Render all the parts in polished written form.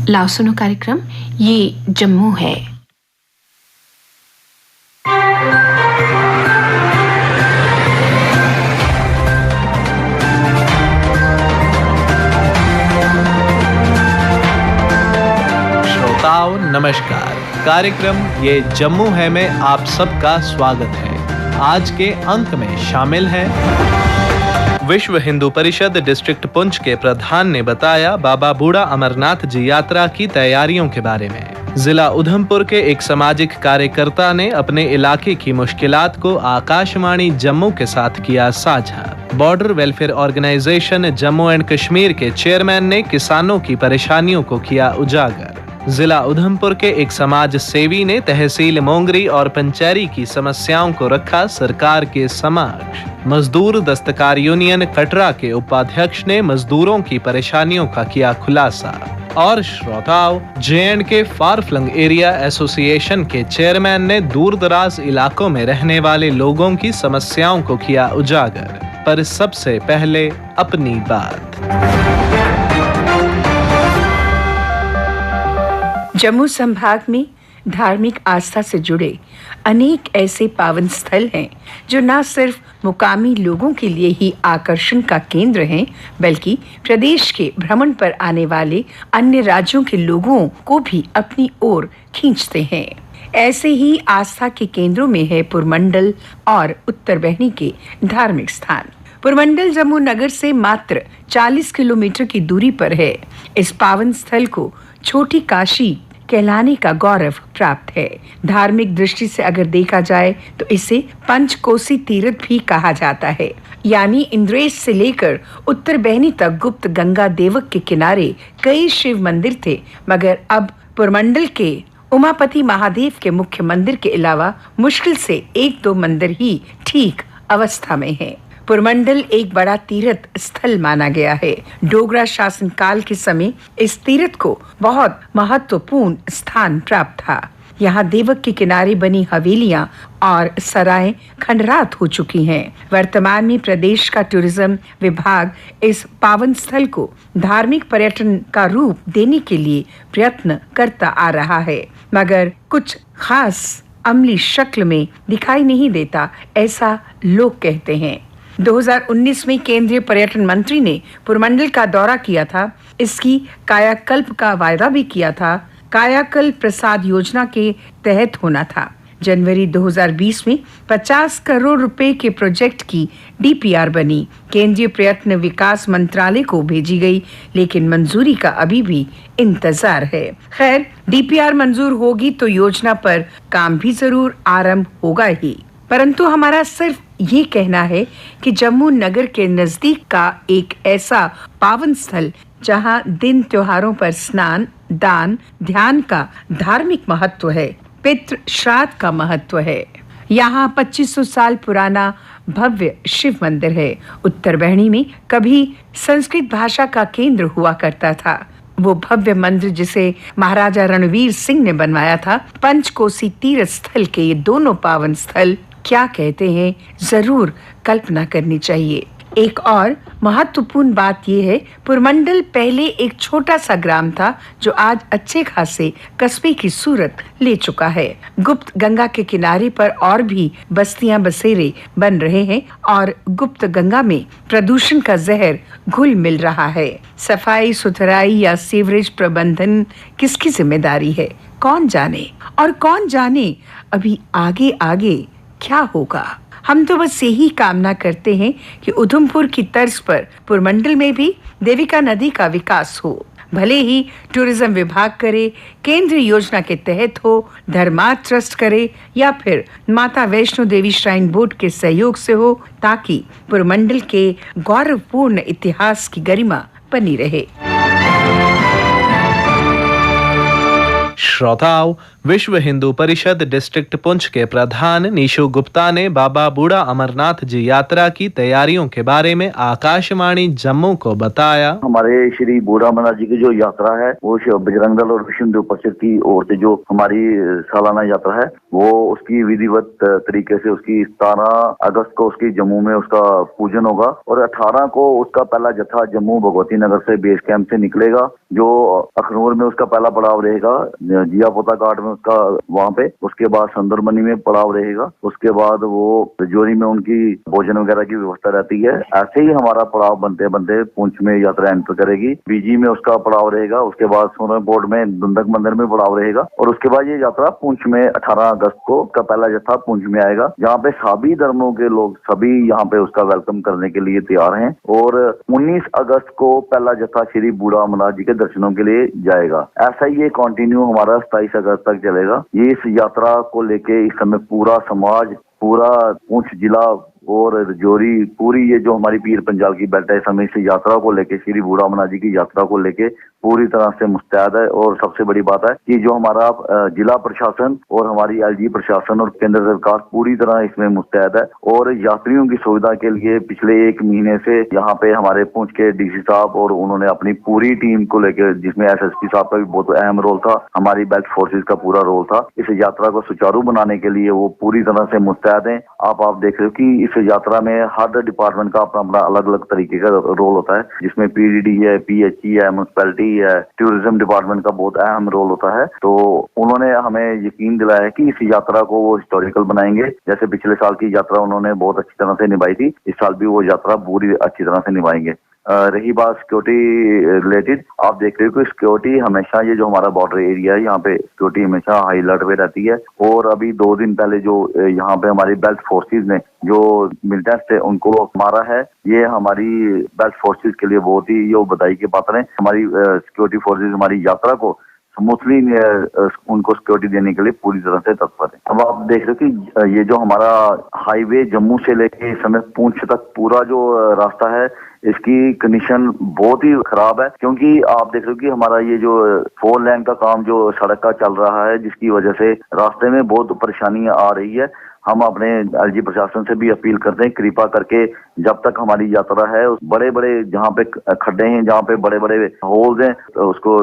लाओ सुनो कार्यक्रम ये जम्मू है। श्रोताओं नमस्कार, कार्यक्रम ये जम्मू है में आप सबका स्वागत है। आज के अंक में शामिल हैं विश्व हिंदू परिषद डिस्ट्रिक्ट पुंछ के प्रधान ने बताया बाबा बूढ़ा अमरनाथ जी यात्रा की तैयारियों के बारे में। जिला उधमपुर के एक सामाजिक कार्यकर्ता ने अपने इलाके की मुश्किलात को आकाशवाणी जम्मू के साथ किया साझा। Border welfare organisation Jammu and Kashmir के चेयरमैन ने किसानों की परेशानियों को किया उजागर। जिला उधमपुर के एक समाज सेवी ने तहसील मोंगरी और पंचैरी की समस्याओं को रखा सरकार के समक्ष। मजदूर दस्तकार यूनियन कटरा के उपाध्यक्ष ने मजदूरों की परेशानियों का किया खुलासा। और श्रोताओं, J and K far flung area association के चेयरमैन ने दूर दराज इलाकों में रहने वाले लोगों की समस्याओं को किया उजागर। पर सबसे पहले अपनी बात। जम्मू संभाग में धार्मिक आस्था से जुड़े अनेक ऐसे पावन स्थल हैं जो न सिर्फ मुकामी लोगों के लिए ही आकर्षण का केंद्र हैं, बल्कि प्रदेश के भ्रमण पर आने वाले अन्य राज्यों के लोगों को भी अपनी ओर खींचते हैं। ऐसे ही आस्था के केंद्रों में है पुरमंडल और उत्तर बहनी के धार्मिक स्थान। पुरमंडल जम्मू नगर से मात्र 40 किलोमीटर की दूरी पर है। इस पावन स्थल को छोटी काशी कहलाने का गौरव प्राप्त है। धार्मिक दृष्टि से अगर देखा जाए तो इसे पंचकोसी तीर्थ भी कहा जाता है, यानी इंद्रेश से लेकर उत्तर बहनी तक गुप्त गंगा देवक के किनारे कई शिव मंदिर थे, मगर अब पुरमंडल के उमापति महादेव के मुख्य मंदिर के अलावा मुश्किल से 1-2 मंदिर ही ठीक अवस्था में है। पुरमंडल एक बड़ा तीर्थ स्थल माना गया है। डोगरा शासन काल के समय इस तीर्थ को बहुत महत्वपूर्ण स्थान प्राप्त था। यहाँ देवक के किनारे बनी हवेलियां और सराय खंडरात हो चुकी हैं। वर्तमान में प्रदेश का टूरिज्म विभाग इस पावन स्थल को धार्मिक पर्यटन का रूप देने के लिए प्रयत्न करता आ रहा है, मगर कुछ खास अमली शक्ल में दिखाई नहीं देता, ऐसा लोग कहते हैं। 2019 में केंद्रीय पर्यटन मंत्री ने पुरमंडल का दौरा किया था। इसकी कायाकल्प का वायदा भी किया था। कायाकल्प प्रसाद योजना के तहत होना था। जनवरी 2020 में 50 करोड़ रुपए के प्रोजेक्ट की डीपीआर बनी, केंद्रीय पर्यटन विकास मंत्रालय को भेजी गई, लेकिन मंजूरी का अभी भी इंतजार है। खैर, डीपीआर मंजूर होगी तो योजना पर काम भी जरूर आरंभ होगा ही, परंतु हमारा सिर्फ ये कहना है कि जम्मू नगर के नजदीक का एक ऐसा पावन स्थल जहां दिन त्योहारों पर स्नान, दान, ध्यान का धार्मिक महत्व है, पितृ श्राद्ध का महत्व है। यहाँ 2500 साल पुराना भव्य शिव मंदिर है। उत्तर बहनी में कभी संस्कृत भाषा का केंद्र हुआ करता था। वो भव्य मंदिर जिसे महाराजा रणवीर सिंह ने बनवाया था। पंचकोसी तीर्थ स्थल के ये दोनों पावन स्थल क्या कहते हैं, जरूर कल्पना करनी चाहिए। एक और महत्वपूर्ण बात यह है, पुरमंडल पहले एक छोटा सा ग्राम था जो आज अच्छे खासे कस्बे की सूरत ले चुका है। गुप्त गंगा के किनारे पर और भी बस्तियां बसेरे बन रहे हैं और गुप्त गंगा में प्रदूषण का जहर घुल मिल रहा है। सफाई सुथराई या सीवरेज प्रबंधन किसकी जिम्मेदारी है, कौन जाने, और कौन जाने अभी आगे आगे क्या होगा। हम तो बस यही कामना करते हैं कि उधमपुर की तर्ज पर पुरमंडल में भी देविका नदी का विकास हो। भले ही टूरिज्म विभाग करे, केंद्रीय योजना के तहत हो, धर्मार्थ ट्रस्ट करे या फिर माता वैष्णो देवी श्राइन बोर्ड के सहयोग से हो, ताकि पुरमंडल के गौरवपूर्ण इतिहास की गरिमा बनी रहे। श्रोताओं, विश्व हिंदू परिषद डिस्ट्रिक्ट पुंछ के प्रधान नीशू गुप्ता ने बाबा बूढ़ा अमरनाथ जी यात्रा की तैयारियों के बारे में आकाशवाणी जम्मू को बताया। हमारे श्री बूढ़ा अमरनाथ जी की जो यात्रा है वो बजरंग दल और विश्व हिंदू परिषद की ओर से जो हमारी सालाना यात्रा है वो उसकी विधिवत तरीके से उसकी 17 अगस्त को उसकी जम्मू में उसका पूजन होगा और 18 को उसका पहला जत्था जम्मू भगवती नगर से बेस कैंप से निकलेगा, जो अखनूर में उसका पहला पड़ाव रहेगा, जियापोता घाट में उसका वहाँ पे, उसके बाद संदरमनी में पड़ाव रहेगा, उसके बाद वो रजौरी में उनकी भोजन वगैरह की व्यवस्था रहती है। ऐसे ही हमारा पड़ाव बनते बनते पुंछ में यात्रा एंटर करेगी। बीजी में उसका पड़ाव रहेगा, उसके बाद सोनरपोर्ट में दुंदक मंदिर में पड़ाव रहेगा और उसके बाद ये यात्रा पुंछ में 18 अगस्त को का पहला जत्था पुंछ में आएगा, जहाँ पे सभी धर्मों के लोग सभी यहाँ पे उसका वेलकम करने के लिए तैयार हैं। और 19 अगस्त को पहला जत्था श्री बूढ़ा अमरनाथ जी के दर्शनों के लिए जाएगा। ऐसा ही ये कंटिन्यू हमारा 27 अगस्त तक चलेगा। ये इस यात्रा को लेके इस समय पूरा समाज, पूरा पुंछ जिला और रजौरी, पूरी ये जो हमारी पीर पंजाल की बेल्ट है, समय से यात्रा को लेके, श्री बूढ़ा अमरनाथ जी की यात्रा को लेके पूरी तरह से मुस्तैद है। और सबसे बड़ी बात है कि जो हमारा जिला प्रशासन और हमारी एलजी प्रशासन और केंद्र सरकार पूरी तरह इसमें मुस्तैद है। और यात्रियों की सुविधा के लिए पिछले 1 महीने से यहाँ पे हमारे पुंछ के डीसी साहब और उन्होंने अपनी पूरी टीम को लेकर, जिसमें एसएसपी साहब का भी बहुत अहम रोल था, हमारी बेल्ट फोर्सेज का पूरा रोल था, इस यात्रा को सुचारू बनाने के लिए वो पूरी तरह से मुस्तैद हैं। आप देख रहे हो कि इस यात्रा में हर डिपार्टमेंट का अपना अपना अलग अलग तरीके का रोल होता है, जिसमें पीडीडी है, पीएचई है, म्युनिसिपैलिटी है, टूरिज्म डिपार्टमेंट का बहुत अहम रोल होता है। तो उन्होंने हमें यकीन दिलाया कि इस यात्रा को वो हिस्टोरिकल बनाएंगे। जैसे पिछले साल की यात्रा उन्होंने बहुत अच्छी तरह से निभाई थी, इस साल भी वो यात्रा पूरी अच्छी तरह से निभाएंगे। रही बात सिक्योरिटी रिलेटेड, आप देख रहे हो कि सिक्योरिटी हमेशा, ये जो हमारा बॉर्डर एरिया है यहाँ पे सिक्योरिटी हमेशा हाई अलर्ट पे रहती है। और अभी 2 दिन पहले जो यहाँ पे हमारी बेल्ट फोर्सेज ने जो मिलिटेंट्स थे उनको मारा है, ये हमारी बेल्ट फोर्सेज के लिए बहुत ही ये बधाई के पात्र है। हमारी सिक्योरिटी फोर्सेज हमारी यात्रा को स्मूथली उनको सिक्योरिटी देने के लिए पूरी तरह से तत्पर है। अब आप देख रहे हो कि ये जो हमारा हाईवे जम्मू से लेके इस समय पुंछ तक पूरा जो रास्ता है, इसकी कंडीशन बहुत ही खराब है, क्योंकि आप देख रहे हो कि हमारा ये जो 4 लेन का काम जो सड़क का चल रहा है, जिसकी वजह से रास्ते में बहुत परेशानियां आ रही है। हम अपने एलजी प्रशासन से भी अपील करते हैं, कृपा करके जब तक हमारी यात्रा है, उस बड़े बड़े जहाँ पे खड्डे हैं, जहाँ पे बड़े बड़े होल्स हैं, तो उसको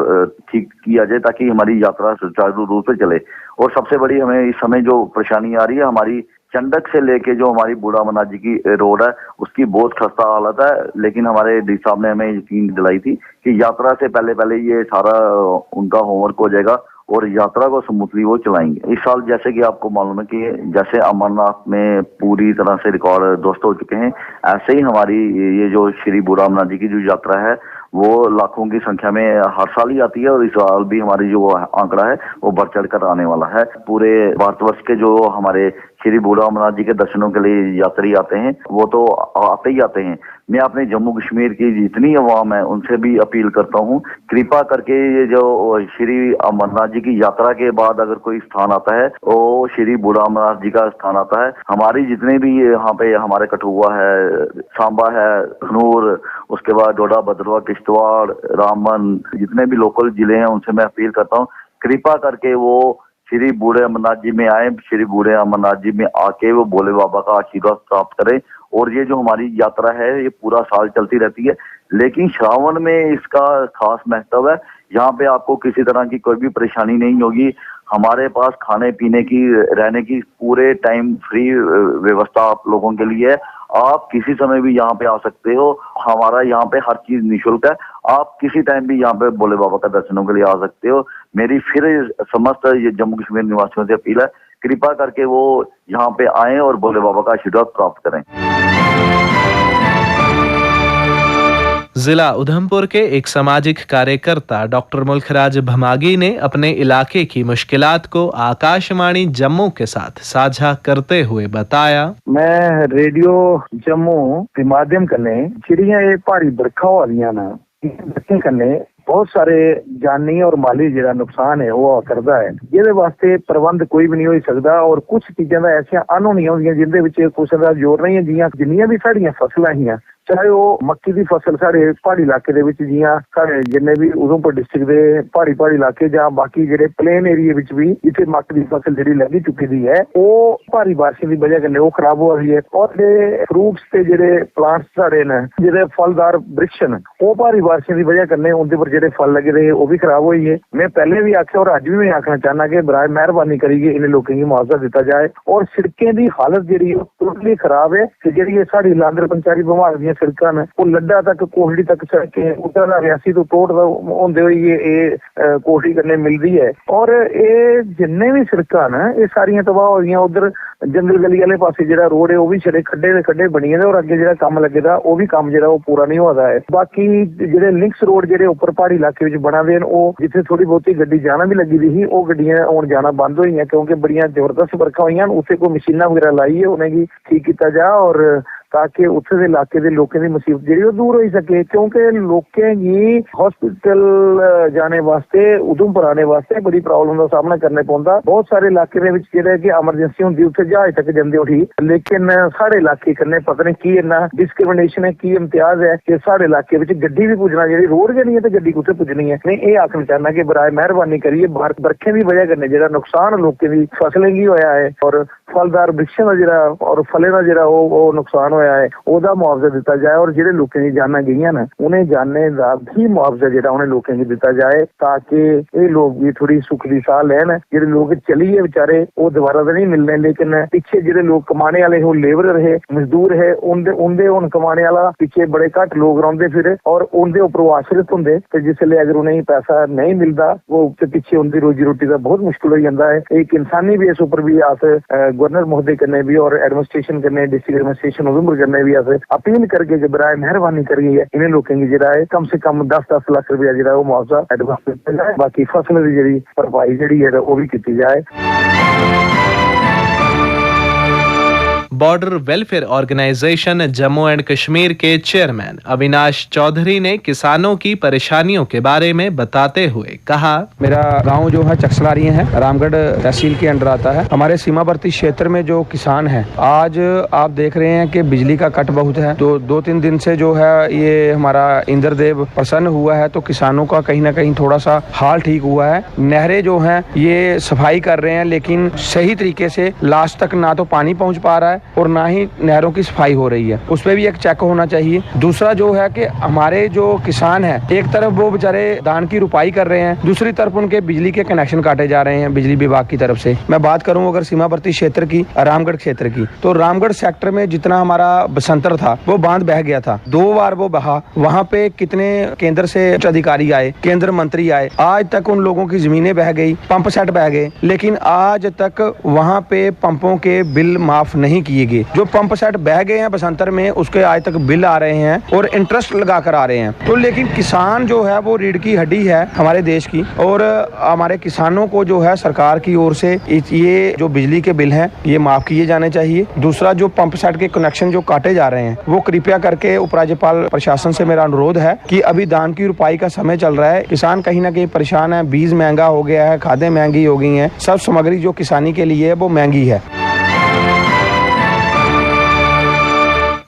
ठीक किया जाए ताकि हमारी यात्रा सुचारू रूप से चले। और सबसे बड़ी हमें इस समय जो परेशानी आ रही है, हमारी चंडक से लेके जो हमारी बूढ़ा अमरनाथ जी की रोड है, उसकी बहुत खस्ता हालत है। लेकिन हमारे डी साहब ने हमें यकीन दिलाई थी कि यात्रा से पहले ये सारा उनका होमवर्क हो जाएगा और यात्रा को स्मूथली वो चलाएंगे। इस साल जैसे कि आपको मालूम है कि जैसे अमरनाथ में पूरी तरह से रिकॉर्ड ध्वस्त हो चुके हैं, ऐसे ही हमारी ये जो श्री बूढ़ा अमरनाथ जी की जो यात्रा है वो लाखों की संख्या में हर साल ही आती है। और इस साल भी हमारी जो आंकड़ा है वो बढ़ चढ़ कर आने वाला है। पूरे भारतवर्ष के जो हमारे श्री बूढ़ा अमरनाथ जी के दर्शनों के लिए यात्री आते हैं, वो तो आते ही आते हैं। मैं अपने जम्मू कश्मीर की जितनी अवाम है उनसे भी अपील करता हूँ, कृपा करके ये जो श्री अमरनाथ जी की यात्रा के बाद अगर कोई स्थान आता है, वो श्री बूढ़ा अमरनाथ जी का स्थान आता है। हमारी जितने भी यहाँ पे हमारे कठुआ है, सांबा है, अखनूर, उसके बाद डोडा, भद्रवा, किश्तवाड़, रामबन, जितने भी लोकल जिले हैं उनसे मैं अपील करता हूँ, कृपा करके वो श्री बूढ़े अमरनाथ जी में आए, श्री बूढ़े अमरनाथ जी में आके वो भोले बाबा का आशीर्वाद प्राप्त करें। और ये जो हमारी यात्रा है ये पूरा साल चलती रहती है, लेकिन श्रावण में इसका खास महत्व है। यहाँ पे आपको किसी तरह की कोई भी परेशानी नहीं होगी। हमारे पास खाने पीने की, रहने की पूरे टाइम फ्री व्यवस्था आप लोगों के लिए है। आप किसी समय भी यहाँ पे आ सकते हो। हमारा यहाँ पे हर चीज निःशुल्क है। आप किसी टाइम भी यहाँ पे भोले बाबा का दर्शनों के लिए आ सकते हो। मेरी फिर समस्त ये जम्मू कश्मीर निवासियों से अपील है, कृपा करके वो यहाँ पे आए और भोले बाबा का आशीर्वाद प्राप्त करें। जिला उधमपुर के एक सामाजिक कार्यकर्ता डॉक्टर मुल्खराज भमागी ने अपने इलाके की मुश्किलात को आकाशवाणी जम्मू के साथ साझा करते हुए बताया। मैं रेडियो जम्मू के माध्यम कन्ने चिड़ियां ये भारी बरखा हो रही ना, बच्चे कन्ने बहुत सारे जानी और माली जिहड़ा नुकसान है वो करदा है। जिहदे वास्ते प्रबंध कोई भी नहीं हो सकदा और कुछ चीज़ां दा ऐसियां अनहोनियां होंदियां जिंदे विच कुछ दा जोर नहीं है। जिन्नियां भी साड़ियां फसलां हियां, चाहे वो मक्की की फसल साढ़े पहाड़ी इलाके दे विच जियां साढ़े जिन्ने भी उधमपुर डिस्ट्रिक्ट दे पहाड़ी इलाके जां बाकी जेहड़े प्लेन एरिया विच भी जिथे मक्क दी फसल जेहड़ी लगी चुकी दी है वो भारी बारिश की वजह कन्नै वो खराब हो रही है। और जेहड़े फ्रूट्स ते जेहड़े प्लांट्स साढ़े ने जेहड़े फलदार वृक्ष न वो भारी बारिश की वजह कन्नै उनदे पर जेहड़े फल लगे दे वो भी खराब होई है। मैं पहले भी आख्या और अज भी मैं आखना चाहना कि बराए मेहरबानी करिए इन लोगों की मुआवजा दिता जाए। और सड़कें की हालत जी टोटली खराब है कि जी साड़ी लांदर पंचायती विभाग दी सड़कां ने वो लड्डा तक कोहड़ी तक सड़कें उधर रियासी तो टोट होंदे होई ये कोहड़ी करने मिलती है। और ये जिन्ने भी सड़कां ने ये सारियां तबाह हो गई। उधर जंगल गली वाले पासे जो रोड है वो भी छड़े खड्डे दे खड्डे बनी है और अगे जो काम लगे दा वो भी काम जो वो पूरा नहीं होता है। बाकी जो लिंक्स रोड जो ऊपर पहाड़ी इलाके में बना दे जिथे थोड़ी बहुती गड्डी जाना भी लगी दी वो गड्डियां आउण जाना बंद हुई हैं क्योंकि बड़ियां जबरदस्त बरखा हुई। उत्थे कोई मशीनां वगैरह लाई है उन्हें ठीक किया जा और ताकि उत्थे दे इलाके दे लोकें दी मुसीबत जेहड़ी वो दूर हो सके। क्योंकि लोकें गी हॉस्पिटल जाने वास्ते उधमपुर आने वास्ते बड़ी प्रॉब्लम का सामना करना पौंदा। बहुत सारे इलाके दे विच जेहड़ा कि एमरजेंसी हुंदी उत्थे जहाज तक जांदे उठी, लेकिन साढ़े इलाके कन्नै पता नहीं की इन्ना डिस्क्रिमिनेशन है की इम्तियाज है कि साढ़े इलाके विच गड्डी भी पुजना जेहड़ी रोड गै नहीं है ते गड्डी कुत्थे पुजनी है। मैं ये आखना चाहना कि बराए मेहरबानी करिए बरखें की वजह कन्नै जेहड़ा नुकसान लोकें दी फसलें गी होया है और फलदार वृक्षां दा जेहड़ा और फलें दा जेहड़ा वो नुकसान होया है ओदा मुआवजा दिता जाए। और जेहड़े लोकें दी जानां गईयां ने उन्हें जाने दा भी मुआवजा जेहड़ा उन्हें लोकें गी दिता जाए ताकि ये लोग भी थोड़ी सुख दी साह लैन। जेहड़े लोग चलिए बेचारे वो दोबारा तो नहीं मिलने, लेकिन पिछे जेहड़े लोग कमाने वाले हो लेबर है मजदूर है उनदे हुण कमाने वाला पिछे बड़े घट लोग रौंदे फिर और उनदे उपर आश्रित हुंदे ते जिसले अगर उन्हें पैसा नहीं मिलता वो पिछे उनकी रोजी रोटी का बहुत मुश्किल हो जाता है। एक इंसानी भी इस उपर भी आस गवर्नर महोदय कन्नै भी और एडमिनिस्ट्रेशन कन्नै डिस्ट्रिक्ट एडमिनिस्ट्रेशन उधमपुर कन्नै भी आस अपील करके कि बराए मेहरबानी करिए इन लोगों की जेहड़ा है कम से कम 10-10 लाख रुपया जेहड़ा वो मुआवजा एडवांस दिता जाए। बाकी फसल की जेहड़ी भरपाई जेहड़ी है वो भी की जाए। Border welfare organisation Jammu and Kashmir के चेयरमैन अविनाश चौधरी ने किसानों की परेशानियों के बारे में बताते हुए कहा, मेरा गांव जो है चक्सलारियां है, रामगढ़ तहसील के अंडर आता है। हमारे सीमावर्ती क्षेत्र में जो किसान है आज आप देख रहे हैं कि बिजली का कट बहुत है। तो 2-3 दिन से जो है ये हमारा इंद्रदेव प्रसन्न हुआ है तो किसानों का कहीं ना कहीं थोड़ा सा हाल ठीक हुआ है। नहरें जो है ये सफाई कर रहे हैं लेकिन सही तरीके से लास्ट तक ना तो पानी पहुंच पा रहा है और ना ही नहरों की सफाई हो रही है। उस पर भी एक चेक होना चाहिए। दूसरा जो है कि हमारे जो किसान है एक तरफ वो बेचारे धान की रुपाई कर रहे हैं, दूसरी तरफ उनके बिजली के कनेक्शन काटे जा रहे हैं बिजली विभाग की तरफ से। मैं बात करूं अगर सीमावर्ती क्षेत्र की, रामगढ़ क्षेत्र की, तो रामगढ़ सेक्टर में जितना हमारा बसंतर था वो बांध बह गया था, 2 बार वो बहा। वहाँ पे कितने केंद्र से उच्च अधिकारी आए, केंद्र मंत्री आए, आज तक उन लोगों की जमीनें बह गई, पंप सेट बह गए, लेकिन आज तक वहाँ पे पंपों के बिल माफ नहीं किए गए। जो पंप सेट बह गए हैं बसंतर में उसके आज तक बिल आ रहे हैं और इंटरेस्ट लगा कर आ रहे हैं। तो लेकिन किसान जो है वो रीढ़ की हड्डी है हमारे देश की और हमारे किसानों को जो है सरकार की ओर से ये जो बिजली के बिल हैं ये माफ किए जाने चाहिए। दूसरा जो पंप सेट के कनेक्शन जो काटे जा रहे हैं वो कृपया करके उपराज्यपाल प्रशासन से मेरा अनुरोध है कि अभी धान की रुपाई का समय चल रहा है, किसान कहीं ना कहीं परेशान है, बीज महंगा हो गया है, खादें महंगी हो गई हैं, सब सामग्री जो किसानी के लिए है वो महंगी है।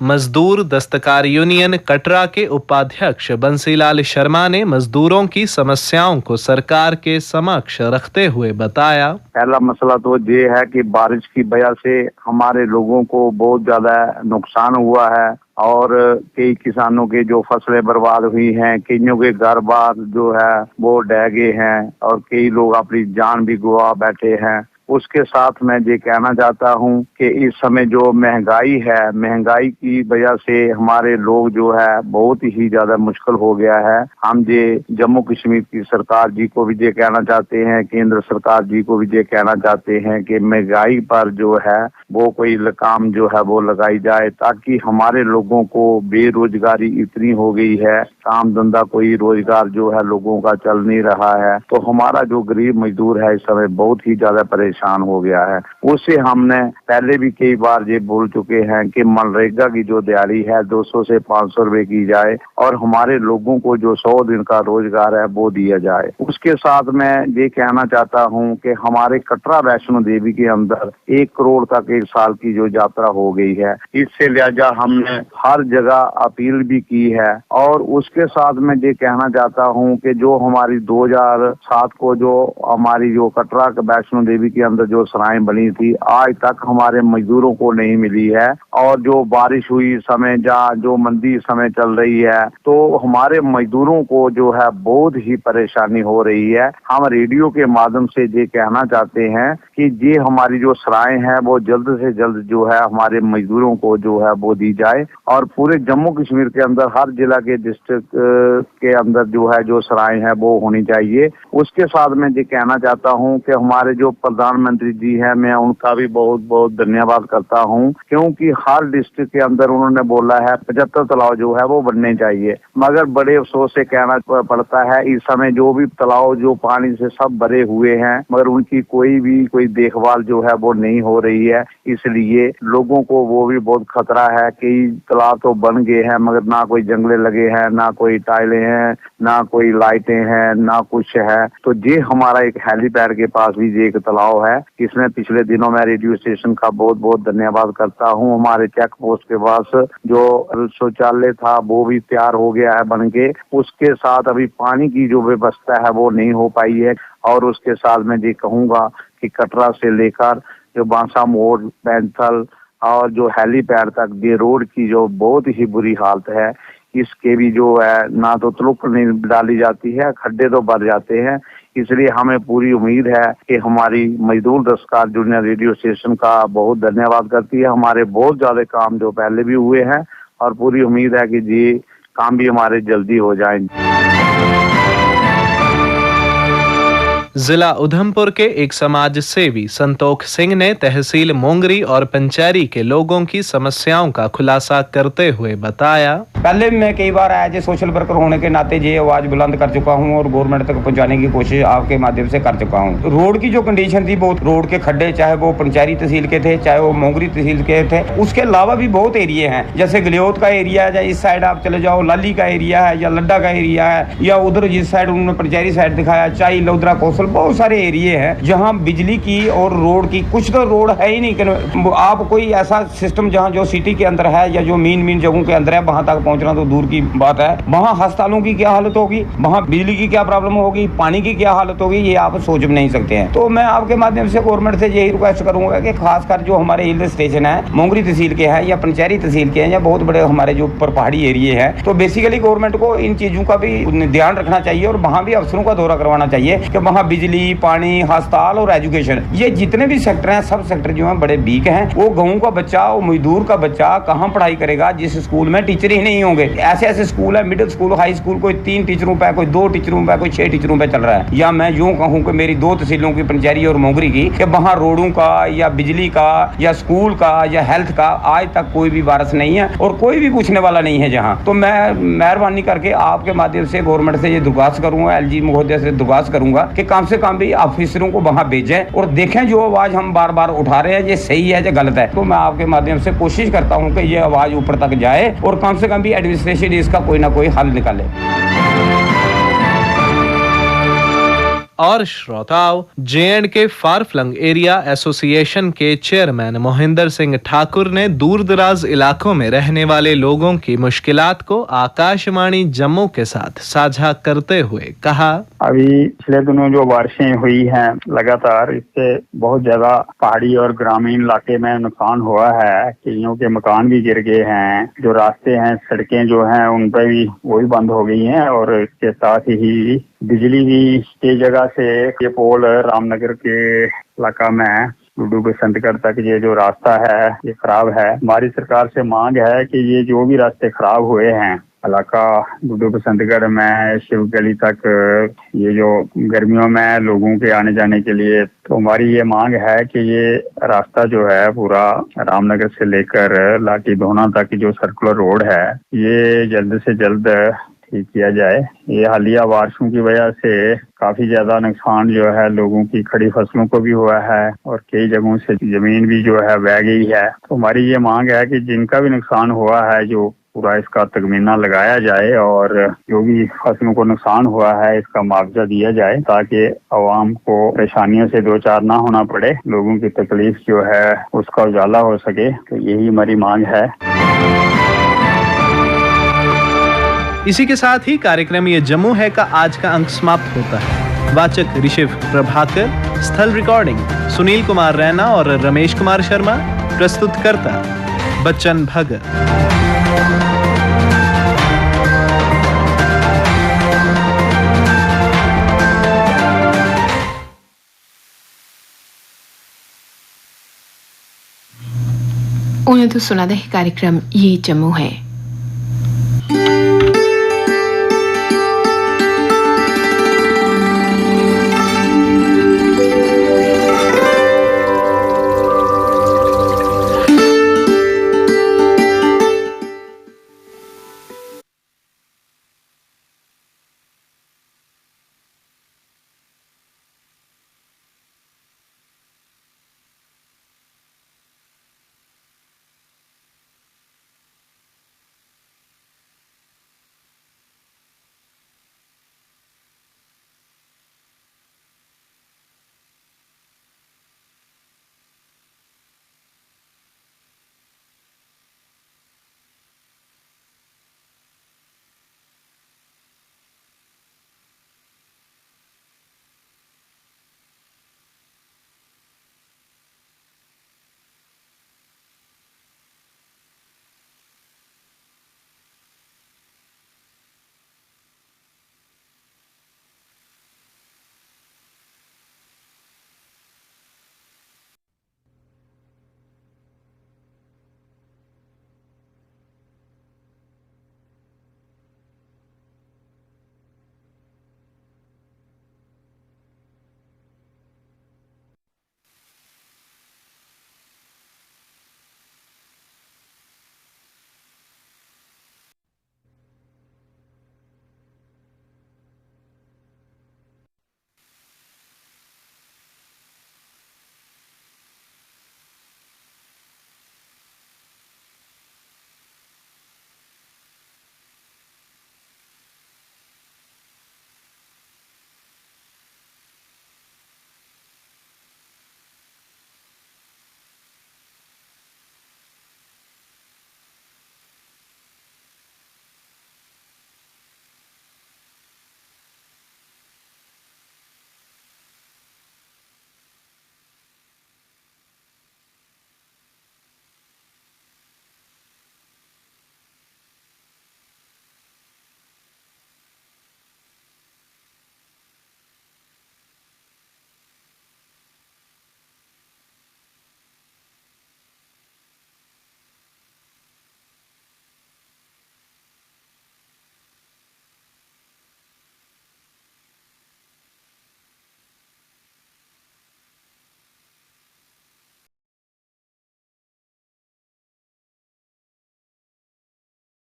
मजदूर दस्तकार यूनियन कटरा के उपाध्यक्ष बंसीलाल शर्मा ने मजदूरों की समस्याओं को सरकार के समक्ष रखते हुए बताया, पहला मसला तो ये है कि बारिश की वजह से हमारे लोगों को बहुत ज्यादा नुकसान हुआ है और कई किसानों के जो फसलें बर्बाद हुई हैं, कईयों के घर बार जो है वो ढह गए हैं और कई लोग अपनी जान भी गवा बैठे हैं। उसके साथ मैं ये कहना चाहता हूँ कि इस समय जो महंगाई है, महंगाई की वजह से हमारे लोग जो है बहुत ही ज्यादा मुश्किल हो गया है। हम ये जम्मू कश्मीर की सरकार जी को भी ये कहना चाहते हैं, केंद्र सरकार जी को भी ये कहना चाहते हैं कि महंगाई पर जो है वो कोई काम जो है वो लगाई जाए ताकि हमारे लोगों को बेरोजगारी इतनी हो गई है, काम धंधा कोई रोजगार जो है लोगों का चल नहीं रहा है। तो हमारा जो गरीब मजदूर है इस समय बहुत ही ज्यादा परेशान परेशान हो गया है। उससे हमने पहले भी कई बार ये बोल चुके हैं कि मनरेगा की जो दिहाड़ी है 200 से 500 रुपए की जाए और हमारे लोगों को जो 100 दिन का रोजगार है वो दिया जाए। उसके साथ मैं ये कहना चाहता हूँ कि हमारे कटरा वैष्णो देवी के अंदर 1 करोड़ तक एक साल की जो यात्रा हो गई है, इससे लिहाजा हमने हर जगह अपील भी की है। और उसके साथ मैं ये कहना चाहता हूँ कि जो हमारी 2007 को जो हमारी जो कटरा वैष्णो देवी के अंदर जो सराय बनी थी, आज तक हमारे मजदूरों को नहीं मिली है। और जो बारिश हुई समय जहाँ जो मंदी समय चल रही है तो हमारे मजदूरों को जो है बहुत ही परेशानी हो रही है। हम रेडियो के माध्यम से ये कहना चाहते हैं कि ये हमारी जो सराय है वो जल्द से जल्द जो है हमारे मजदूरों को जो है वो दी जाए और पूरे जम्मू कश्मीर के अंदर हर जिला के डिस्ट्रिक्ट के अंदर जो है जो सराय है वो होनी चाहिए। उसके साथ मैं ये कहना चाहता हूँ कि हमारे जो प्रधानमंत्री जी हैं, मैं उनका भी बहुत बहुत धन्यवाद करता हूँ, क्योंकि हर डिस्ट्रिक्ट के अंदर उन्होंने बोला है 75 तालाब जो है वो बनने चाहिए। मगर बड़े अफसोस से कहना पड़ता है इस समय जो भी तालाब जो पानी से सब भरे हुए हैं मगर उनकी कोई देखभाल जो है वो नहीं हो रही है। इसलिए लोगों को वो भी बहुत खतरा है कि तालाब तो बन गए हैं मगर ना कोई जंगले लगे हैं, ना कोई टाइलें हैं, ना कोई लाइटें हैं, ना कुछ है। तो ये हमारा एक हेलीपैड के पास भी ये एक तालाब है, इसमें पिछले दिनों में रेडियो स्टेशन का बहुत बहुत धन्यवाद करता हूँ। हमारे चेक पोस्ट के पास जो शौचालय था वो भी तैयार हो गया है बन के। उसके साथ अभी पानी की जो व्यवस्था है वो नहीं हो पाई है। और उसके साथ मैं ये कहूँगा कि कटरा से लेकर जो बांसा मोड़, पैंथल और जो हेलीपैड तक ये रोड की जो बहुत ही बुरी हालत है, इसके भी जो है ना तो तुलुक नहीं डाली जाती है, खड्डे तो भर जाते हैं। इसलिए हमें पूरी उम्मीद है कि हमारी मजदूर दस्तकार जूनियर रेडियो स्टेशन का बहुत धन्यवाद करती है। हमारे बहुत ज्यादा काम जो पहले भी हुए हैं और पूरी उम्मीद है कि ये काम भी हमारे जल्दी हो जाएंगे। जिला उधमपुर के एक समाज सेवी संतोख सिंह ने तहसील मोंगरी और पंचैरी के लोगों की समस्याओं का खुलासा करते हुए बताया, पहले मैं कई बार एज ए सोशल वर्कर होने के नाते ये आवाज बुलंद कर चुका हूं और गवर्नमेंट तक पहुंचाने की कोशिश आपके माध्यम से कर चुका हूं। रोड की जो कंडीशन थी, बहुत रोड के खड्डे, चाहे वो पंचैरी तहसील के थे चाहे वो मोंगरी तहसील के थे, उसके अलावा भी बहुत एरिया हैं, जैसे गलियोत का एरिया है, इस साइड आप चले जाओ लाली का एरिया है या लड्डा का एरिया है, या उधर जिस साइड उन्होंने पंचैरी साइड दिखाया चाई लौदरा कौशल, बहुत सारे एरिया हैं जहां बिजली की और रोड की, कुछ तो रोड है ही नहीं। आप कोई ऐसा सिस्टम जहां जो सिटी के अंदर है या जो मेन जगहों के अंदर है वहां तक पहुंचना तो दूर की बात है। वहां अस्पतालों की क्या हालत होगी, वहां बिजली की क्या प्रॉब्लम होगी, पानी की क्या हालत होगी, ये आप सोच भी नहीं सकते हैं। तो मैं आपके माध्यम से गवर्नमेंट से यही रिक्वेस्ट करूंगा कि खासकर जो हमारे हिल स्टेशन है, मोंगरी तहसील के हैं या पंचैरी तहसील के हैं या बहुत बड़े हमारे जो ऊपर पहाड़ी एरिया है, तो बेसिकली गवर्नमेंट को इन चीजों का भी ध्यान रखना चाहिए और वहां भी अफसरों का दौरा करवाना चाहिए कि वहां बिजली, पानी, अस्पताल और एजुकेशन, ये जितने भी सेक्टर हैं सब सेक्टर जो हैं बड़े वीक हैं। वो गाँव का बच्चा, वो मजदूर का बच्चा कहाँ पढ़ाई करेगा जिस स्कूल में टीचर ही नहीं होंगे। ऐसे ऐसे स्कूल है, मिडिल स्कूल, हाई स्कूल, कोई 3 टीचरों पे, कोई 2 टीचरों पे, कोई 6 टीचरों पे चल रहा है। या मैं यूं कहूं कि मेरी 2 तहसीलों की, पंचैरी और मोंगरी की, कि वहां रोडों का या बिजली का या स्कूल का या हेल्थ का आज तक कोई भी वारस नहीं है और कोई भी पूछने वाला नहीं है जहां। तो मैं मेहरबानी करके आपके माध्यम से गवर्नमेंट से ये दरख्वास्त करूंगा, एलजी महोदय से दरख्वास्त करूंगा कि कम से कम भी ऑफिसरों को वहां भेजें और देखें जो आवाज हम बार बार उठा रहे हैं ये सही है या गलत है। तो मैं आपके माध्यम से कोशिश करता हूं कि ये आवाज ऊपर तक जाए और कम से कम भी एडमिनिस्ट्रेशन इसका कोई ना कोई हल निकाले। और श्रोताओं, J and K far flung area association के चेयरमैन मोहिंदर सिंह ठाकुर ने दूर दराज इलाकों में रहने वाले लोगों की मुश्किलात को आकाशवाणी जम्मू के साथ साझा करते हुए कहा, अभी पिछले दिनों जो बारिशें हुई हैं लगातार, इससे बहुत ज्यादा पहाड़ी और ग्रामीण इलाके में नुकसान हुआ है। कईयों के मकान भी गिर गए हैं, जो रास्ते हैं, सड़कें जो हैं उन पर भी वो भी बंद हो गई हैं और इसके साथ ही बिजली भी कई जगह से, ये पोल रामनगर के इलाका में डुडू बसंतगढ़ तक ये जो रास्ता है ये खराब है। हमारी सरकार से मांग है कि ये जो भी रास्ते खराब हुए हैं इलाका डुडू बसंतगढ़ में शिव गली तक, ये जो गर्मियों में लोगों के आने जाने के लिए, तो हमारी ये मांग है कि ये रास्ता जो है पूरा रामनगर से लेकर लाठी धोना तक जो सर्कुलर रोड है ये जल्द से जल्द ठीक किया जाए। ये हालिया बारिशों की वजह से काफी ज्यादा नुकसान जो है लोगों की खड़ी फसलों को भी हुआ है और कई जगहों से जमीन भी जो है बह गई है। तो हमारी ये मांग है कि जिनका भी नुकसान हुआ है जो पूरा इसका तखमीना लगाया जाए और जो भी फसलों को नुकसान हुआ है इसका मुआवजा दिया जाए ताकि आवाम को परेशानियों से दो चार ना होना पड़े, लोगों की तकलीफ जो है उसका उजाला हो सके। तो यही हमारी मांग है। इसी के साथ ही कार्यक्रम ये जम्मू है का आज का अंक समाप्त होता है। वाचक ऋषिव प्रभाकर, स्थल रिकॉर्डिंग सुनील कुमार रैना और रमेश कुमार शर्मा, प्रस्तुतकर्ता बच्चन भगत। उन्हें तो सुना दे कार्यक्रम ये जम्मू है।